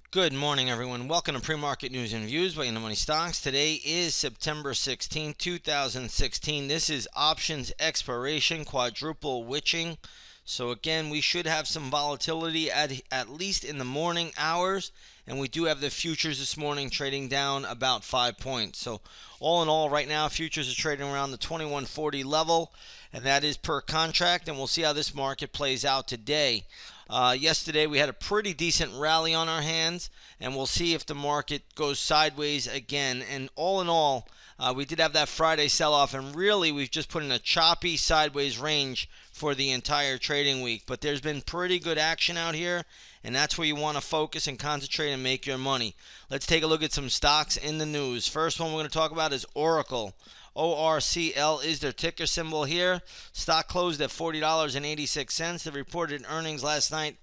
Good morning, everyone. Welcome to Pre-Market News and Views by InTheMoneyStocks. Today is September 16, 2016. This is options expiration, quadruple witching. So again, we should have some volatility at least in the morning hours, and we do have the futures this morning trading down about 5 points. So all in all, right now, futures are trading around the 2140 level, and that is per contract, and we'll see how this market plays out today. Yesterday we had a pretty decent rally on our hands, and we'll see if the market goes sideways again. And all in all, we did have that Friday sell-off, and really we've just put in a choppy sideways range for the entire trading week. But there's been pretty good action out here, and that's where you want to focus and concentrate and make your money. Let's take a look at some stocks in the news. First one we're going to talk about is Oracle. ORCL is their ticker symbol here. Stock closed at $40.86. They reported earnings last night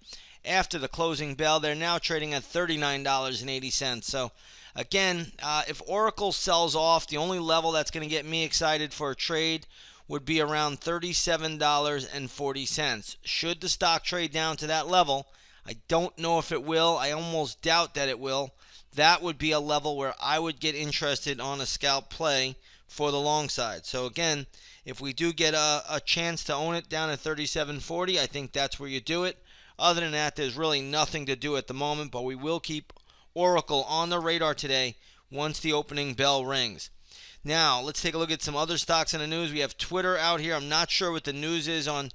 after the closing bell. They're now trading at $39.80. So again, if Oracle sells off, the only level that's going to get me excited for a trade would be around $37.40. Should the stock trade down to that level, I don't know if it will. I almost doubt that it will. That would be a level where I would get interested on a scalp play for the long side. So again, if we do get a chance to own it down at $37.40, I think that's where you do it. Other than that, there's really nothing to do at the moment, but we will keep Oracle on the radar today once the opening bell rings. Now, let's take a look at some other stocks in the news. We have Twitter out here. I'm not sure what the news is on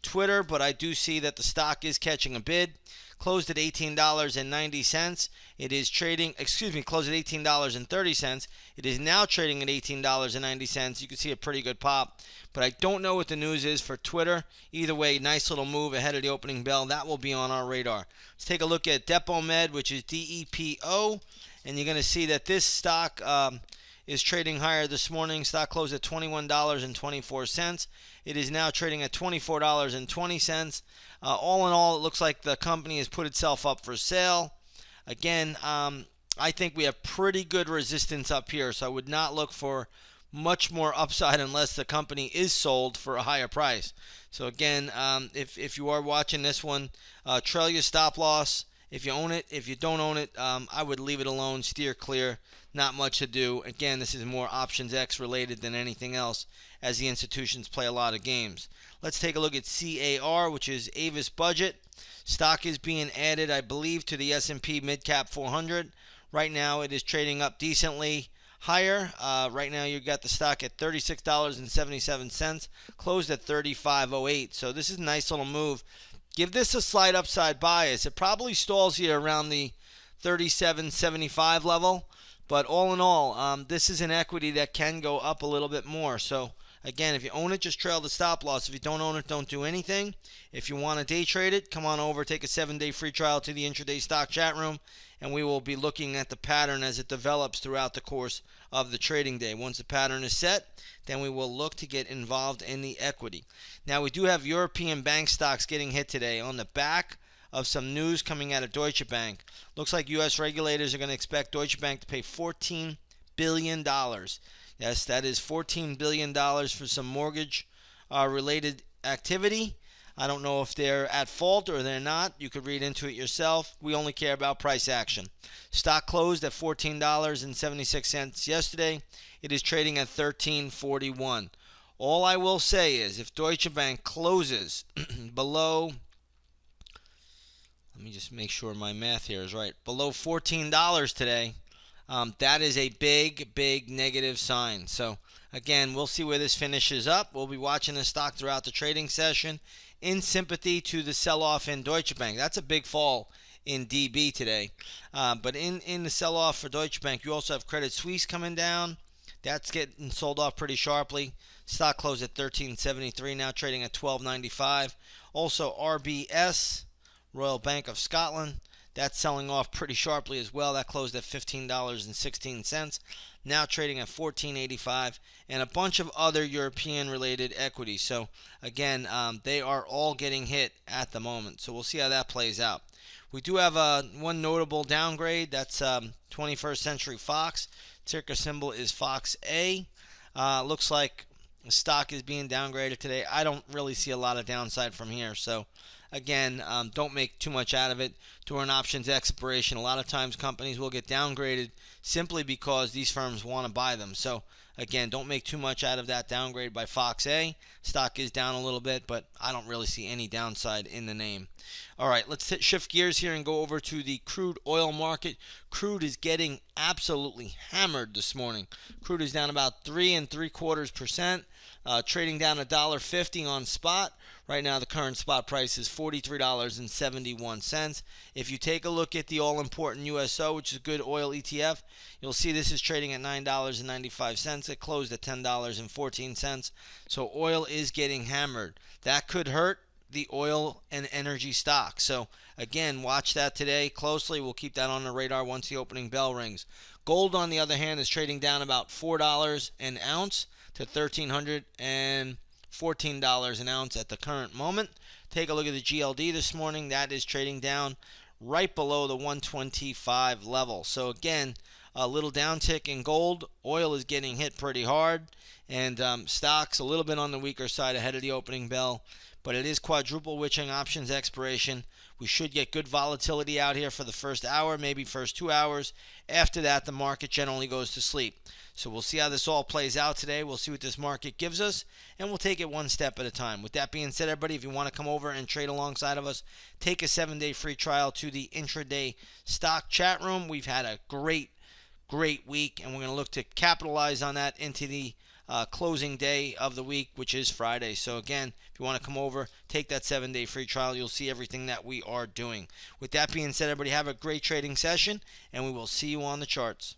Twitter, but I do see that the stock is catching a bid. Closed at $18.90. It is trading, closed at $18.30. It is now trading at $18.90. You can see a pretty good pop, but I don't know what the news is for Twitter. Either way, nice little move ahead of the opening bell. That will be on our radar. Let's take a look at DEPO Med, which is DEPO, and you're going to see that this stock is trading higher this morning. Stock closed at $21.24. It is now trading at $24.20. All in all, it looks like the company has put itself up for sale. Again, I think we have pretty good resistance up here, so I would not look for much more upside unless the company is sold for a higher price. So again, if you are watching this one, trail your stop loss. If you own it, if you don't own it, I would leave it alone, steer clear. Not much to do. Again, this is more Options X related than anything else, as the institutions play a lot of games. Let's take a look at CAR, which is Avis Budget. Stock is being added, I believe, to the S&P Midcap 400. Right now, it is trading up decently higher. Right now, you got the stock at $36.77, closed at $35.08. So this is a nice little move. Give this a slight upside bias. It probably stalls here around the $37.75 level. But all in all, this is an equity that can go up a little bit more. So again, if you own it, just trail the stop loss. If you don't own it, don't do anything. If you want to day trade it, come on over, take a 7-day free trial to the intraday stock chat room, and we will be looking at the pattern as it develops throughout the course of the trading day. Once the pattern is set, then we will look to get involved in the equity. Now, we do have European bank stocks getting hit today on the back of some news coming out of Deutsche Bank. Looks like U.S. regulators are going to expect Deutsche Bank to pay $14 billion. Yes, that is $14 billion for some mortgage-related activity. I don't know if they're at fault or they're not. You could read into it yourself. We only care about price action. Stock closed at $14.76 yesterday. It is trading at $13.41. All I will say is if Deutsche Bank closes below, let me just make sure my math here is right, below $14 today, that is a big, big negative sign. So again, we'll see where this finishes up. We'll be watching the stock throughout the trading session in sympathy to the sell-off in Deutsche Bank. That's a big fall in DB today. But in the sell-off for Deutsche Bank, you also have Credit Suisse coming down. That's getting sold off pretty sharply. Stock closed at $13.73, now trading at $12.95. Also RBS, Royal Bank of Scotland, that's selling off pretty sharply as well. That closed at $15.16, now trading at $14.85, and a bunch of other European-related equities. So again, they are all getting hit at the moment. So we'll see how that plays out. We do have one notable downgrade. That's 21st Century Fox. Ticker symbol is FOXA. Looks like the stock is being downgraded today. I don't really see a lot of downside from here. So again, don't make too much out of it during options expiration. A lot of times companies will get downgraded simply because these firms want to buy them. So again, don't make too much out of that downgrade by Fox A. Stock is down a little bit, but I don't really see any downside in the name. All right, let's shift gears here and go over to the crude oil market. Crude is getting absolutely hammered this morning. Crude is down about 3.75%, trading down $1.50 on spot. Right now, the current spot price is $43.71. If you take a look at the all-important USO, which is a good oil ETF, you'll see this is trading at $9.95. It closed at $10.14. So oil is getting hammered. That could hurt the oil and energy stocks. So again, watch that today closely. We'll keep that on the radar once the opening bell rings. Gold, on the other hand, is trading down about $4 an ounce to $1,314 an ounce at the current moment. Take a look at the GLD this morning. That is trading down right below the 125 level. So again, a little downtick in gold. Oil is getting hit pretty hard, and stocks a little bit on the weaker side ahead of the opening bell. But it is quadruple witching options expiration. We should get good volatility out here for the first hour, maybe first 2 hours. After that, the market generally goes to sleep. So we'll see how this all plays out today. We'll see what this market gives us, and we'll take it one step at a time. With that being said, everybody, if you want to come over and trade alongside of us, take a 7-day free trial to the intraday stock chat room. We've had a great week, and we're going to look to capitalize on that into the closing day of the week, which is Friday. So again, if you want to come over, take that 7-day free trial. You'll see everything that we are doing. With that being said, everybody, have a great trading session, and we will see you on the charts.